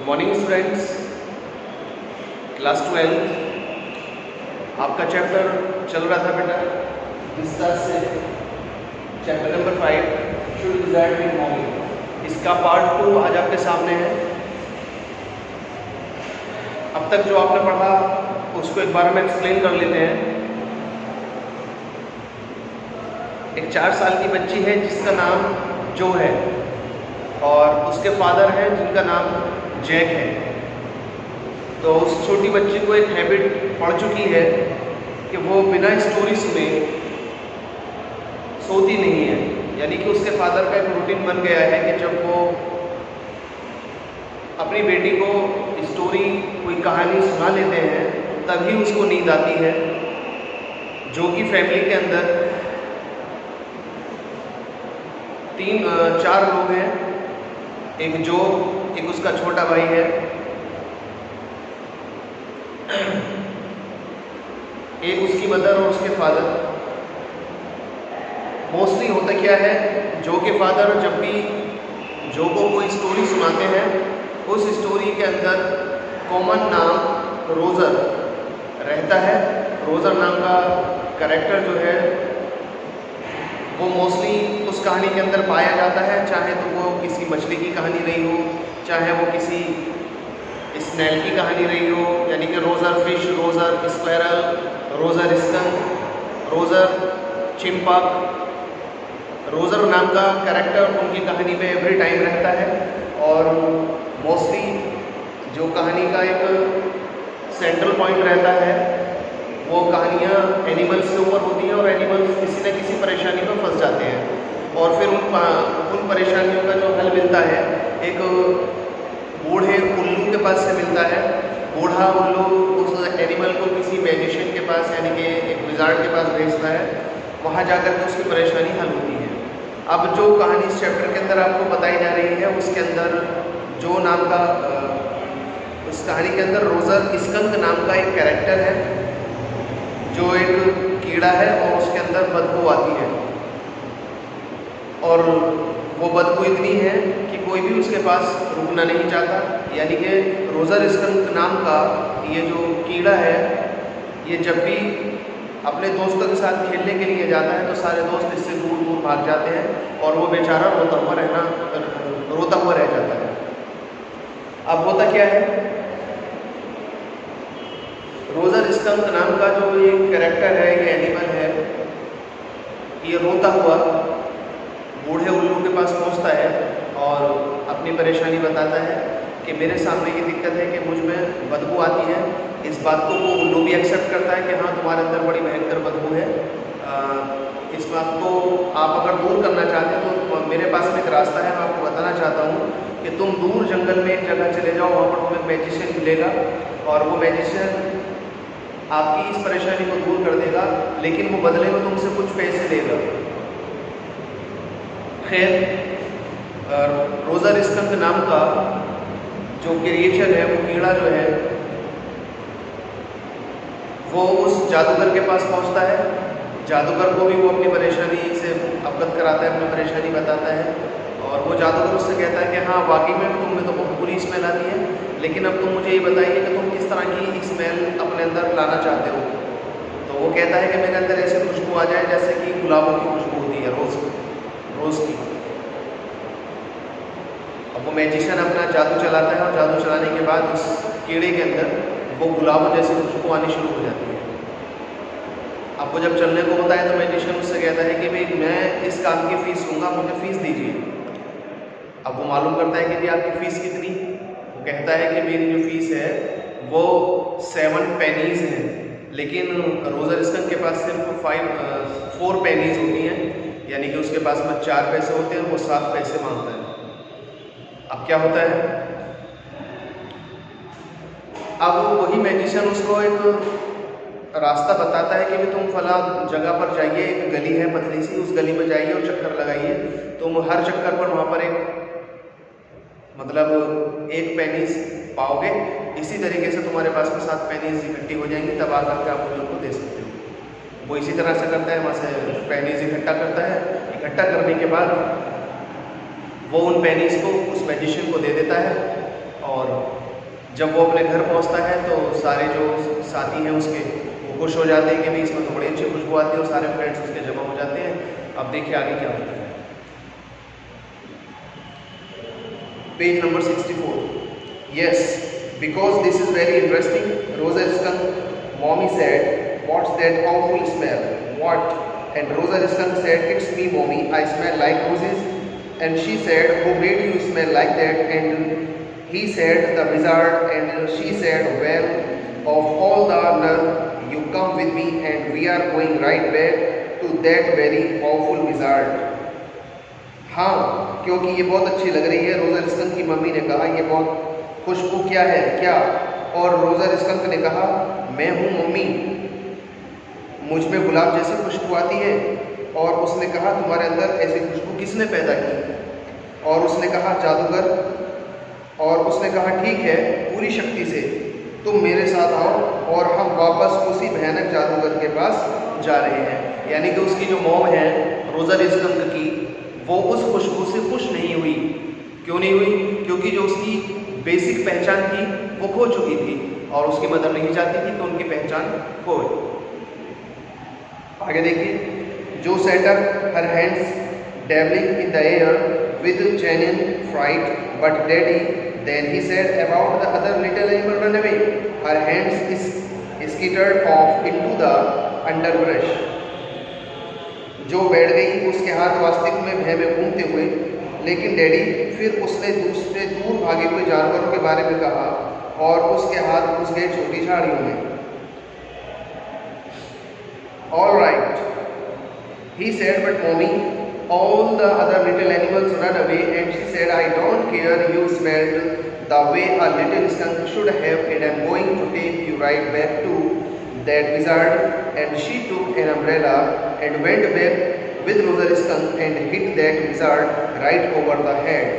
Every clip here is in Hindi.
गुड मॉर्निंग स्टूडेंट्स, क्लास 12 आपका चैप्टर चल रहा था बेटा विस्तार से। Chapter number 5 should result in morning, इसका पार्ट 2 आज आपके सामने है। अब तक जो आपने पढ़ा उसको एक बार में एक्सप्लेन कर लेते हैं। एक 4 साल की बच्ची है जिसका नाम जो है और उसके फादर हैं जिनका नाम जैक है। तो उस छोटी बच्ची को एक हैबिट पड़ चुकी है कि वो बिना स्टोरी सुने सोती नहीं है। यानी कि उसके फादर का एक रूटीन बन गया है कि जब वो अपनी बेटी को स्टोरी कोई कहानी सुना लेते हैं तभी उसको नींद आती है। जो कि फैमिली के अंदर 4 लोग हैं, एक जो, एक उसका छोटा भाई है, एक उसकी मदर और उसके फादर। मोस्टली होता क्या है, जो के फादर जब भी जो को कोई स्टोरी सुनाते हैं उस स्टोरी के अंदर कॉमन नाम रोज़र रहता है। रोज़र नाम का कैरेक्टर जो है वो मोस्टली उस कहानी के अंदर पाया जाता है, चाहे तो वो किसी मछली की कहानी रही हो, चाहे वो किसी स्नेल की कहानी रही हो, यानी कि Roger fish, Roger squirrel, Roger skunk, Roger chipmunk. Roger नाम का कैरेक्टर उनकी कहानी में एवरी टाइम रहता है। और मोस्टली जो कहानी का एक सेंट्रल पॉइंट रहता है वो कहानियाँ एनिमल्स के ऊपर होती हैं और एनिमल्स किसी न किसी परेशानी में फंस जाते हैं और फिर उन परेशानियों का जो हल मिलता है एक बूढ़े उल्लू के पास से मिलता है। बूढ़ा उल्लू उस एनिमल को किसी मैजिशियन के पास यानी कि एक विजार्ड के पास भेजता है, वहाँ जाकर के उसकी परेशानी हल होती है। अब जो कहानी इस चैप्टर के अंदर आपको बताई जा रही है उसके अंदर जो नाम का उस कहानी के अंदर रोज़र स्कंक नाम का एक कैरेक्टर है जो एक कीड़ा है और उसके अंदर बदबू आती है। और वो बदबू इतनी है कि कोई भी उसके पास रुकना नहीं चाहता। यानी कि रोज़र स्कंक नाम का ये जो कीड़ा है ये जब भी अपने दोस्तों के साथ खेलने के लिए जाता है तो सारे दोस्त इससे दूर दूर भाग जाते हैं और वो बेचारा रोता हुआ रह जाता है। अब होता क्या है, रोज़र स्कंक नाम का जो ये कैरेक्टर है, ये एनिमल है, ये रोता हुआ बूढ़े उल्लू के पास पहुंचता है और अपनी परेशानी बताता है कि मेरे सामने ये दिक्कत है कि मुझ में बदबू आती है। इस बात को वो उल्लू भी एक्सेप्ट करता है कि हाँ तुम्हारे अंदर बड़ी भयंकर बदबू है। इस बात को आप अगर दूर करना चाहते हैं तो मेरे पास में एक रास्ता है, मैं आपको बताना चाहता हूँ कि तुम दूर जंगल में एक जगह चले जाओ, वहाँ पर तुम्हें मैजिशियन मिलेगा और वो मैजिशियन आपकी इस परेशानी को दूर कर देगा, लेकिन वो बदले में तुमसे कुछ पैसे लेगा। खैर, रोज़र स्कंक नाम का जो क्रिएचर है, वो कीड़ा जो है, वो उस जादूगर के पास पहुंचता है। जादूगर को भी वो अपनी परेशानी से अवगत कराता है, अपनी परेशानी बताता है और वो जादूगर उससे कहता है कि हाँ वाकई में तुमने तो बहुत बुरी स्मेल आती है, लेकिन अब तुम मुझे ये बताइए कि तुम किस तरह की स्मेल अपने अंदर लाना चाहते हो। तो वो कहता है कि मेरे अंदर ऐसे खुशबू आ जाए जैसे कि गुलाबों की खुशबू होती है, रोज़ की। अब वो मैजिशियन अपना जादू चलाता है और जादू चलाने के बाद उस कीड़े के अंदर वो गुलाबों जैसी खुशबू आनी शुरू हो जाती है। अब वो जब चलने को होता है तो मैजिशियन उससे कहता है कि भाई मैं इस काम की फ़ीस लूँगा, मुझे फ़ीस दीजिए। अब वो मालूम करता है कि भाई आपकी फ़ीस कितनी। वो कहता है कि मेरी जो फ़ीस है वो 7 पेनीज़ है, लेकिन रोज़र स्कंक के पास सिर्फ 4 पेनीज़ होती हैं, यानी कि उसके पास में 4 पैसे होते हैं, वो 7 पैसे मांगता है। अब क्या होता है, अब वही मैजिशियन उसको एक रास्ता बताता है कि भी तुम फला जगह पर जाइए, एक गली है पतली सी, उस गली में जाइए और चक्कर लगाइए। तुम हर चक्कर पर वहाँ पर एक पेनीज़ पाओगे। इसी तरीके से तुम्हारे पास में 7 पेनीज़ इकट्ठी हो जाएंगी, तब आकर के आप मुझे उनको दे सकते हो। वो इसी तरह से करता है, वहाँ से पेनीज़ इकट्ठा करता है। इकट्ठा करने के बाद वो उन पेनीज़ को उस मैजिशियन को दे देता है और जब वो अपने घर पहुंचता है तो सारे जो साथी हैं उसके वो खुश हो जाते हैं कि भाई इसमें तो बड़ी अच्छी खुशबू आती है और सारे फ्रेंड्स उसके जमा हो जाते हैं। अब देखिए आगे क्या होता है। Page number 64। Yes, because this is very interesting, Rosa skunk, mommy said, what's that awful smell? What? And Rosa skunk said, it's me mommy, I smell like roses. And she said, who made you smell like that? And he said, the wizard. And she said, well, of all the nerve, you come with me and we are going right back to that very awful wizard. हाँ, क्योंकि ये बहुत अच्छी लग रही है, रोजर स्कंक की मम्मी ने कहा, ये बहुत खुशबू क्या है क्या? और रोजर स्कंक ने कहा, मैं हूँ मम्मी, मुझ में गुलाब जैसी खुशबू आती है। और उसने कहा, तुम्हारे अंदर ऐसी खुशबू किसने पैदा की? और उसने कहा, जादूगर। और उसने कहा, ठीक है, पूरी शक्ति से तुम मेरे साथ आओ और हम वापस उसी भयानक जादूगर के पास जा रहे हैं। यानी कि उसकी जो मॉम है रोजर स्कंक की, वो उस खुशबू से खुश नहीं हुई। क्यों नहीं हुई? क्योंकि जो उसकी बेसिक पहचान थी वो खो चुकी थी और उसकी मदर नहीं चाहती थी कि उनकी पहचान खोए। आगे देखिए, जो set up her hands dabbling in the air with genuine fright, but daddy, then he said about the other little animal run away. Her hands skittered off into the underbrush. जो बैठ गई उसके हाथ वास्तविक में भय में घूमते हुए, लेकिन डैडी, फिर उसने दूसरे दूर भागे हुए जानवरों के बारे में कहा और उसके हाथ घुस गए छोटी झाड़ियों में। All right, he said, but mommy, all the other little animals run away. And she said, I don't care, you smelled the way a little skunk should have, and I'm going to take you right back to that wizard. And she took an umbrella and went back with Rosa skunk and hit that wizard right over the head.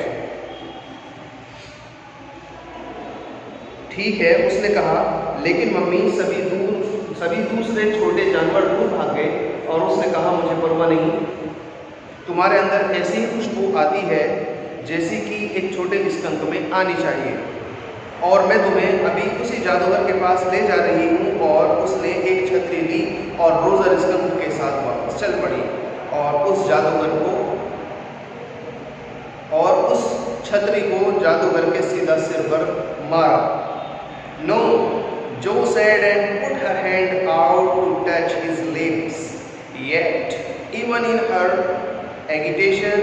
ठीक है, उसने कहा, लेकिन मम्मी, सभी दूसरे छोटे जानवर दूर भाग गए। और उसने कहा, मुझे परवाह नहीं, तुम्हारे अंदर ऐसी खुशबू आती है जैसी कि एक छोटे स्कंक में आनी चाहिए, और मैं तुम्हें अभी उसी जादूगर के पास ले जा रही हूँ। और उसने एक छतरी ली और रोजर स्कंक के साथ वापस चल पड़ी और उस जादूगर को और उस छतरी को जादूगर के सीधा सिर पर मारा। No, Joe said and put her hand out to touch his lips. Yet, even in her agitation,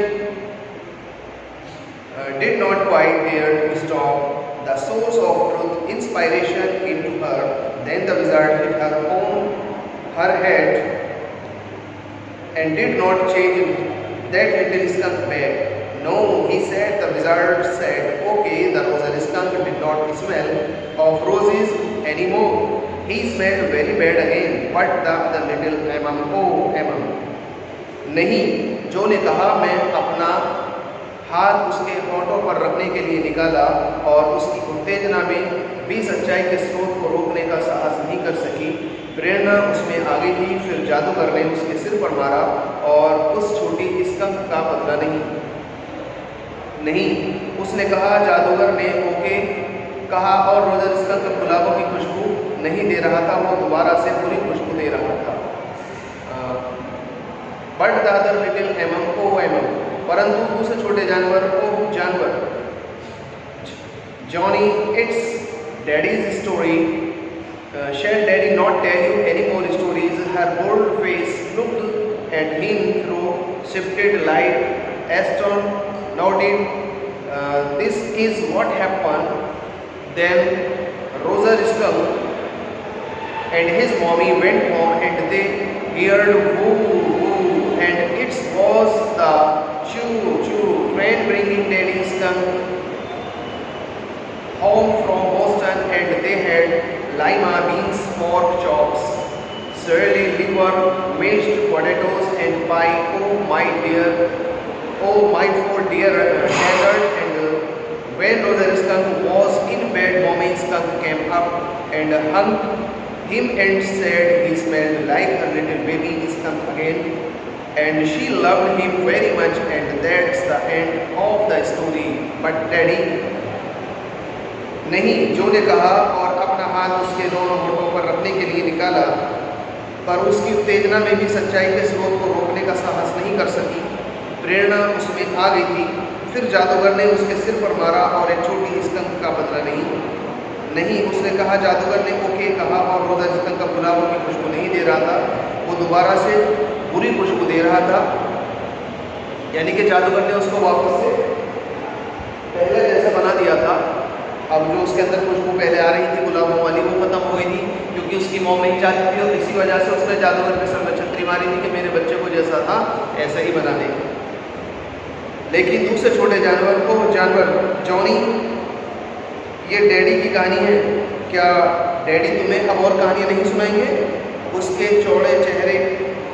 did not quite dare to stop the source of truth, inspiration into her. Then the wizard hit her on her head and did not change that little skunk back. No, he said, the wizard said, okay, the roser skunk did not smell of roses anymore. He smelled very bad again. But the little नहीं, जो ने कहा, मैं अपना हाथ उसके होठों पर रखने के लिए निकाला और उसकी उत्तेजना में भी सच्चाई के स्रोत को रोकने का साहस नहीं कर सकी। प्रेरणा उसमें आ गई थी। फिर जादूगर ने उसके सिर पर मारा और उस छोटी स्कंक का बदला नहीं, उसने कहा, जादूगर ने ओके कहा और रोजर स्कंक गुलाबों की खुशबू नहीं दे रहा था, वो दोबारा से पूरी खुशबू दे रहा था। बट द अदर लिटिल परंतु दूसरे छोटे जानवर Johnny, it's daddies story, shall daddy not tell you any more stories? Her bold face looked at him through shifted light. Aston nodded. This is what happened. Then Rosa skunk and his mommy went home and they heard woo woo, and it was the choo choo train bringing Daddy skunk home from Boston, and they had lima beans, pork chops, surly liver, mashed potatoes, and pie. Oh my poor dear Haggard. And when Rosa skunk was in bed, Mommy skunk came up and hugged him and said he smelled like a little baby skunk again, and she loved him very much. And that's the end of the story. But Daddy, नहीं, जो ने कहा और अपना हाथ उसके दोनों होठों पर रखने के लिए निकाला, पर उसकी उत्तेजना में भी सच्चाई के स्रोत को रोकने का साहस नहीं कर सकी। प्रेरणा उसमें आ गई थी। फिर जादूगर ने उसके सिर पर मारा और एक छोटी स्कंक का बदला नहीं, उसने कहा। जादूगर ने ओके कहा और रोज़ा स्कंक का गुलाबों की खुशबू नहीं दे रहा था, वो दोबारा से बुरी खुशबू दे रहा था। यानी कि जादूगर ने उसको वापस से पहले जैसा बना दिया था। अब जो उसके अंदर खुशबू पहले आ रही थी गुलाबों वाली, वो खत्म हो गई थी, क्योंकि उसकी मौत नहीं चाहती थी और इसी वजह से उसने जादूगर के सर में छतरी मारी थी कि मेरे बच्चे को जैसा था ऐसा ही बना दे। लेकिन दूसरे छोटे जानवर जॉनी, ये डैडी की कहानी है, क्या डैडी तुम्हें अब और कहानियाँ नहीं सुनाएंगे? उसके चौड़े चेहरे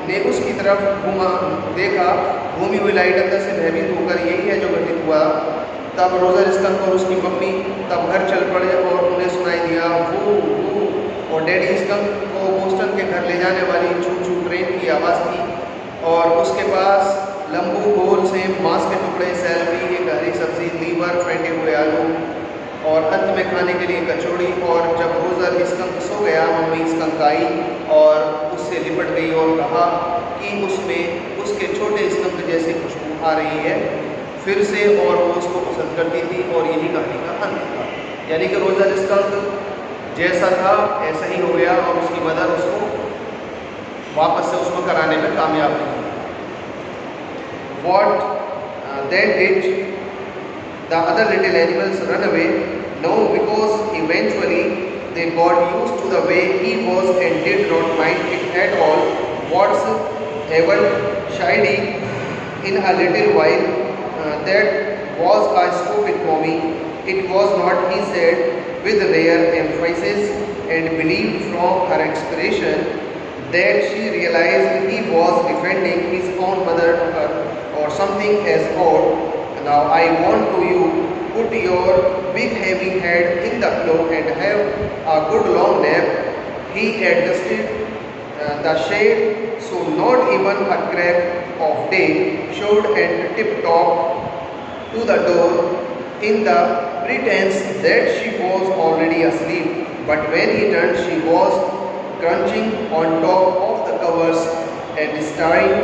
ने उसकी तरफ देखा। घूमी हुई लाइट अंदर से भयभीत होकर यही है जो घटित हुआ। तब रोज़र स्कंक और उसकी मम्मी तब घर चल पड़े और उन्हें सुनाई दिया वो, और डैडी स्कंक को बोस्टन के घर ले जाने वाली छू छू ट्रेन की आवाज़ थी, और उसके पास लंबू गोल से मांस के टुकड़े, सैलरी, एक हरी सब्जी, लीवर, फेंटे हुए आलू और अंत में खाने के लिए कचौड़ी। और जब रोज़र स्कंक सो गया, मम्मी स्कंक आई और उससे लिपट गई और कहा कि उसमें उसके छोटे स्कंक जैसी खुशबू आ रही है फिर से, और वो उसको पसंद करती थी। और यही कहानी का अंत था। यानी कि रोज़र स्कंक जैसा था ऐसा ही हो गया और उसकी मदर उसको वापस से उसको कराने में कामयाब नहीं। What then did the other little animals run away? No, because eventually they got used to the way he was and did not mind it at all. What's ever shiny in a little while? That was a stupid mommy. It was not, he said with rare emphasis, and believed from her expression that she realized he was defending his own mother to her, or something as odd. Now I want to you put your big heavy head in the pillow and have a good long nap. He adjusted the shade so not even a crack of day showed, and tiptoed to the door in the pretense that she was already asleep. But when he turned, she was crunching on top of the covers and staring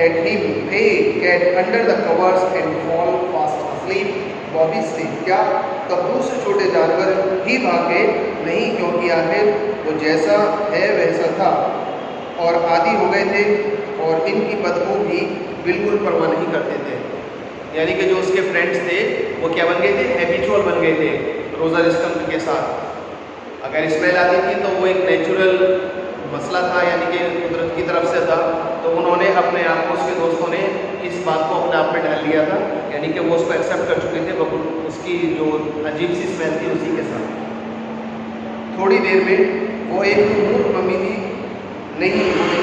at him. Hey, get under the covers and fall fast asleep. Bobby से क्या? तब दूसरे छोटे जानवर ही भागे नहीं, क्योंकि आखिर वो जैसा है वैसा था और आदी हो गए थे, और इनकी बदबू भी बिल्कुल परवाह नहीं करते थे। यानी कि जो उसके फ्रेंड्स थे वो क्या बन गए थे? हैबिचुअल बन गए थे रोज़र स्कंक के साथ। अगर स्मेल आती थी तो वो एक नेचुरल मसला था, यानी कि कुदरत की तरफ से था, तो उन्होंने अपने आप को, उसके दोस्तों ने इस बात को अपने आप में ढाल लिया था। यानी कि वो उसको एक्सेप्ट कर चुके थे, उसकी जो अजीब सी स्मेल थी उसी के साथ। थोड़ी देर में वो एक मूर्ख मम्मी थी, नहीं थी,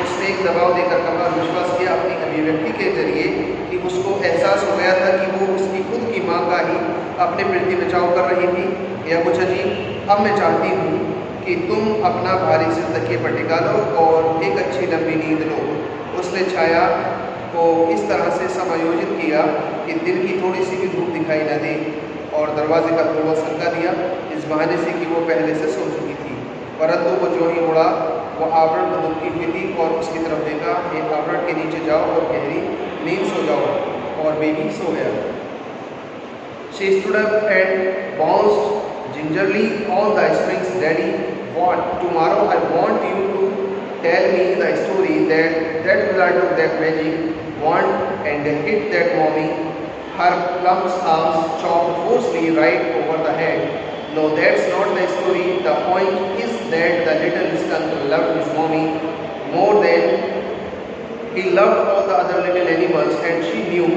उसने एक दबाव देकर कहा, विश्वास किया अपनी अभिव्यक्ति के जरिए कि उसको एहसास हो गया था कि वो उसकी खुद की माँ का ही अपने प्रति बचाव कर रही थी या कुछ अजीब। अब मैं चाहती हूँ कि तुम अपना भारी सिर तकिए पर टिका लो और एक अच्छी लंबी नींद लो। उसने छाया को इस तरह से समायोजित किया कि दिन की थोड़ी सी भी धूप दिखाई न दे, और दरवाजे का थोड़ा सरका दिया, इस बहाने से कि वो पहले से सो चुकी थी। परंतु वो जो ही उड़ा, वो आवरण में दुबकी हुई थी और उसकी तरफ देखा, एक आवरण के नीचे जाओ और गहरी नींद सो जाओ, और बेबी सो गया। She stood up and bounced gingerly on the springs. Daddy, what? Tomorrow I want you to tell me the story that wizard took that magic wand and hit that mommy. Her plump arms chopped forcefully right over the head. No, that's not the story. The point is that the little skunk loved his mommy more than he loved all the other little animals, and she knew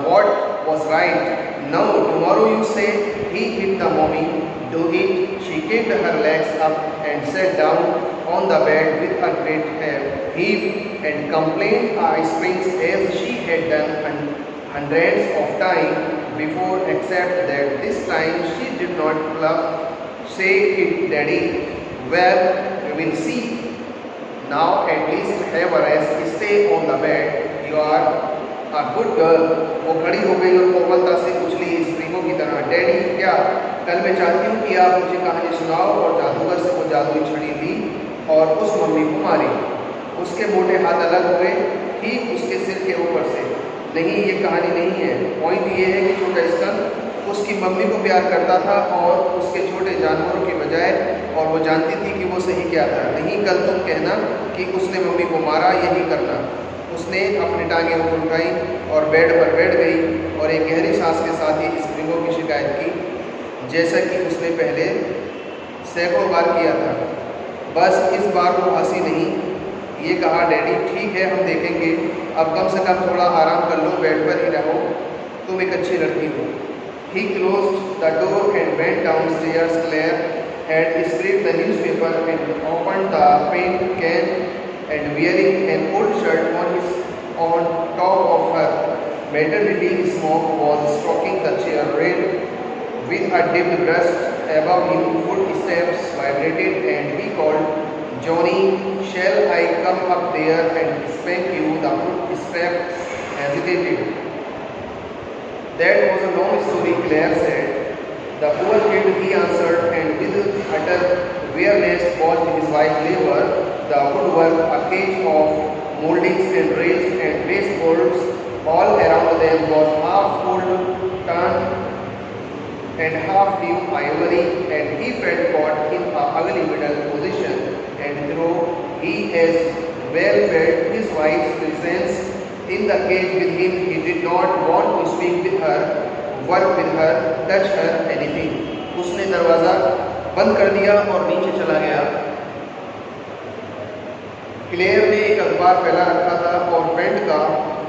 what was right. Now, tomorrow you say he hit the mommy. Do it. She kicked her legs up and sat down on the bed with a great heave and complained springs as she had done hundreds of times before, except that this time she did not bluff. Say it, Daddy. Well, we will see. Now at least have a rest. Stay on the bed. You are good girl, वो खड़ी हो गई और कोमलता से उछली स्प्रिंगों की तरह। डैडी क्या? कल मैं चाहती हूँ कि आप मुझे कहानी सुनाओ। और जादूगर से वो जादुई छड़ी ली और उस मम्मी को मारी। उसके मोटे हाथ अलग हुए ठीक उसके सिर के ऊपर से। नहीं, ये कहानी नहीं है। पॉइंट ये है कि छोटा स्कंद उसकी मम्मी को प्यार करता था और उसके छोटे जानवरों की बजाय, और वो जानती थी कि वो सही क्या था। नहीं, कल तुम कहना कि उसने मम्मी को मारा, यही करना। उसने अपनी टांगें ऊपर उठाई और बेड पर बैठ गई और एक गहरी सांस के साथ ही स्प्रिंगों की शिकायत की, जैसा कि उसने पहले सैकड़ों बार किया था। बस इस बार वो हंसी नहीं। ये कहा, डैडी ठीक है, हम देखेंगे। अब कम से कम थोड़ा आराम कर लो, बेड पर ही रहो, तुम एक अच्छी लड़की हो। He closed the door and went downstairs. Claire had spread the newspaper and opened the paint can, and wearing an old shirt on top of her maternity smock was stroking the chair. Red with a dipped breast above him, footsteps vibrated and he called, Johnny, shall I come up there and spank you? The footsteps hesitated. That was a long story, Claire said. The poor kid, he answered, and with utter weariness watched his wife labor the woodwork, a cage of moldings and rails and baseboards. All around them was half full turned and half new ivory, and he felt caught in a ugly middle position. And though he as well felt his wife's presence in the cage with him, he did not want to speak with her, work with her, touch her, anything. उसने दरवाज़ा बंद कर दिया और नीचे चला गया। क्लेयर ने एक अखबार फैला रखा था और पेंट का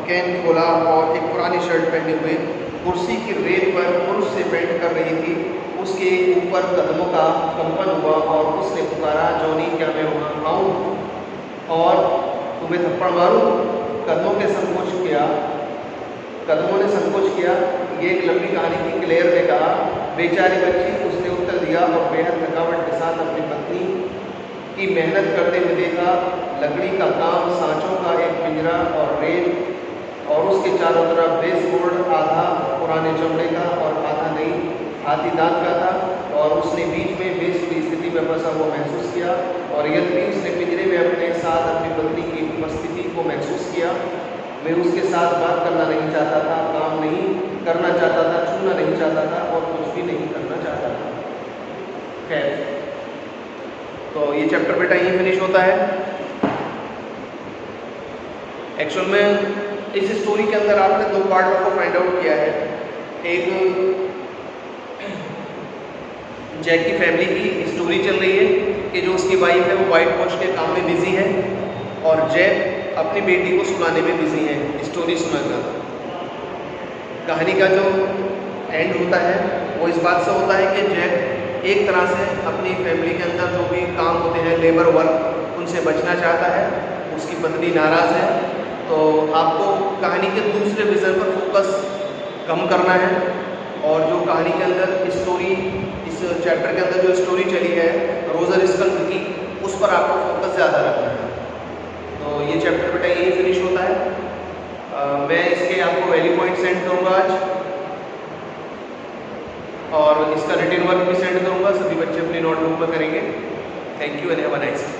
कैन खोला और एक पुरानी शर्ट पहने हुए कुर्सी की रेत पर पुरुष से पेंट कर रही थी। उसके ऊपर कदमों का कंपन हुआ और उसने पुकारा, जॉनी, क्या मैं वहाँ आऊँ और तुम्हें थप्पड़ मारूँ? कदमों ने संकोच किया। ये एक लंबी कहानी थी। क्लेयर ने कहा, बेचारी बच्ची, उसने उत्तर दिया और बेहद थकावट के साथ अपनी पत्नी की मेहनत करते हुए देखा। लकड़ी का काम, सांचों का एक पिंजरा और रेल, और उसके चारों तरफ बेसबोर्ड, आधा पुराने चमड़े का और आधा नई हाथी दांत का था। और उसने बीच में बेसुरी स्थिति में फंसा हुआ महसूस किया। और यद्यपि उसने पिंजरे में अपने साथ अपनी पत्नी की उपस्थिति को महसूस किया, मैं उसके साथ बात करना नहीं चाहता था, काम नहीं करना चाहता था, छूना नहीं चाहता था और कुछ भी नहीं करना चाहता था। खैर, तो ये चैप्टर बेटा यहीं फिनिश होता है। एक्चुअल में इस स्टोरी के अंदर आपने दो पार्ट को फाइंड आउट किया है। एक जैक की फैमिली की स्टोरी चल रही है कि जो उसकी वाइफ है वो वाइट वॉश के काम में बिजी है और जैक अपनी बेटी को सुनाने में बिजी है, स्टोरी सुनाकर। कहानी का जो एंड होता है वो इस बात से होता है कि जैक एक तरह से अपनी फैमिली के अंदर जो भी काम होते हैं, लेबर वर्क, उनसे बचना चाहता है। उसकी पत्नी नाराज़ है, तो आपको कहानी के दूसरे विज़न पर फोकस कम करना है। और जो कहानी के अंदर स्टोरी, इस चैप्टर के अंदर जो स्टोरी चली है रोजर स्कंद की, उस पर आपको फोकस ज़्यादा रखना है। तो ये चैप्टर बेटा यही फिनिश होता है। मैं इसके आपको वैल्यू पॉइंट सेंड करूँगा आज, और इसका रिटन वर्क भी सेंड करूँगा। सभी बच्चे अपनी नोटबुक में करेंगे। Thank you and have a nice day.